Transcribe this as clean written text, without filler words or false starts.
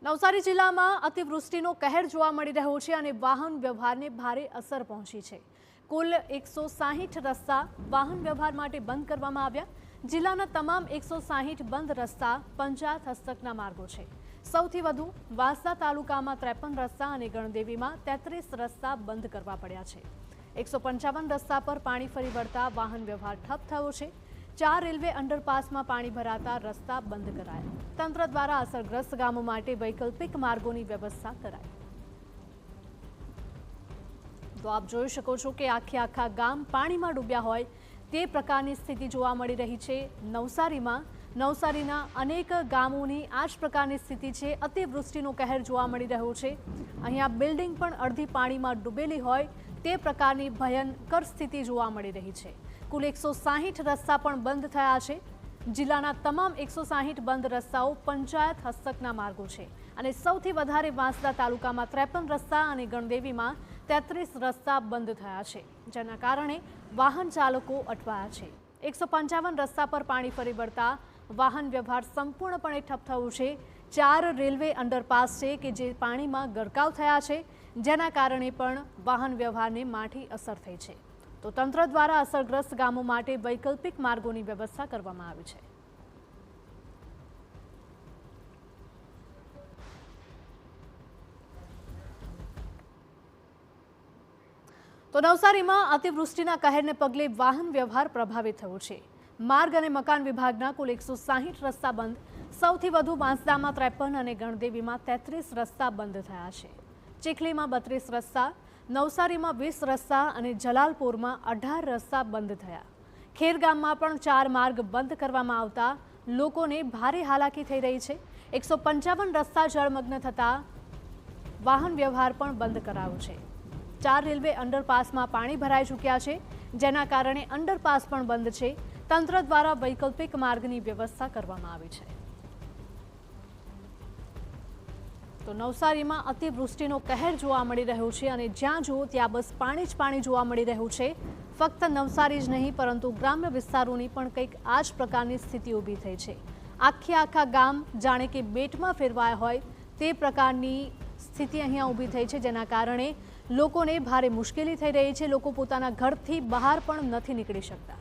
નવસારી જિલ્લામાં અતિવૃષ્ટિનો કહેર જોવા મળી રહ્યો છે અને વાહન વ્યવહારને ભારે અસર પહોંચી છે। કુલ 160 રસ્તા વાહન વ્યવહાર માટે બંધ કરવામાં આવ્યા। જિલ્લાના તમામ 160 બંધ રસ્તા પંચાયત હસ્તકના માર્ગો છે। સૌથી વધુ વાંસદા તાલુકામાં 53 રસ્તા અને ગણદેવીમાં 33 રસ્તા બંધ કરવા પડ્યા છે। 155 રસ્તા પર પાણી ફરી વળતા વાહન વ્યવહાર ઠપ થયો છે। 4 રેલવે અંડરપાસમાં પાણી ભરાતા રસ્તા બંધ કરાયા। તંત્ર દ્વારા અસરગ્રસ્ત ગામો માટે વૈકલ્પિક માર્ગોની વ્યવસ્થા કરાઈ। તો આપ જોઈ શકો છો કે આખા ગામ પાણીમાં ડૂબ્યા હોય તે પ્રકારની સ્થિતિ જોવા મળી રહી છે। નવસારીના અનેક ગામોની આ જ પ્રકારની સ્થિતિ છે। અતિવૃષ્ટિનો કહેર જોવા મળી રહ્યો છે। અહીંયા બિલ્ડિંગ પણ અડધી પાણીમાં ડૂબેલી હોય તે પ્રકારની ભયંકર સ્થિતિ જોવા મળી રહી છે। કુલ 160 રસ્તા પણ બંધ થયા છે। જિલ્લાના તમામ 160 બંધ રસ્તાઓ પંચાયત હસ્તકના માર્ગો છે અને સૌથી વધારે વાંસદા તાલુકામાં 53 રસ્તા અને ગણદેવીમાં 33 રસ્તા બંધ થયા છે, જેના કારણે વાહન ચાલકો અટવાયા છે। 155 રસ્તા પર પાણી ફરી વળતા વાહન વ્યવહાર સંપૂર્ણપણે ઠપ થયું છે। 4 રેલવે અંડરપાસ છે કે જે પાણીમાં ગરકાવ થયા છે, જેના કારણે પણ વાહન વ્યવહારને માઠી અસર થઈ છે। તો તંત્ર દ્વારા અસરગ્રસ્ત ગામો માટે વૈકલ્પિક માર્ગોની વ્યવસ્થા કરવામાં આવી છે। તો નવસારીમાં અતિવૃષ્ટિના કહેરને પગલે વાહન વ્યવહાર પ્રભાવિત થયો છે। માર્ગ અને મકાન વિભાગના કુલ 160 રસ્તા બંધ, સૌથી વધુ વાંસદામાં 53 અને ગણદેવીમાં 33 રસ્તા બંધ થયા છે। ચીખલીમાં 32 રસ્તા, નવસારીમાં 20 રસ્તા અને જલાલપુરમાં 18 રસ્તા બંધ થયા। ખેરગામમાં પણ 4 માર્ગ બંધ કરવામાં આવતા લોકોને ભારે હાલાકી થઈ રહી છે। 155 રસ્તા જળમગ્ન થતા વાહન વ્યવહાર પણ બંધ કરાયો છે। 4 રેલવે અંડરપાસમાં પાણી ભરાઈ ચૂક્યા છે, જેના કારણે અંડરપાસ પણ બંધ છે। તંત્ર દ્વારા વૈકલ્પિક માર્ગની વ્યવસ્થા કરવામાં આવી છે। તો નવસારીમાં અતિવૃષ્ટિનો કહેર જોવા મળી રહ્યો છે અને જ્યાં જુઓ ત્યાં બસ પાણી જ પાણી જોવા મળી રહ્યું છે। ફક્ત નવસારી જ નહીં પરંતુ ગ્રામ્ય વિસ્તારોની પણ કંઈક આ જ પ્રકારની સ્થિતિ ઊભી થઈ છે। આખા ગામ જાણે કે બેટમાં ફેરવાયા હોય તે પ્રકારની સ્થિતિ અહીંયા ઊભી થઈ છે, જેના કારણે લોકોને ભારે મુશ્કેલી થઈ રહી છે। લોકો પોતાના ઘરથી બહાર પણ નથી નીકળી શકતા।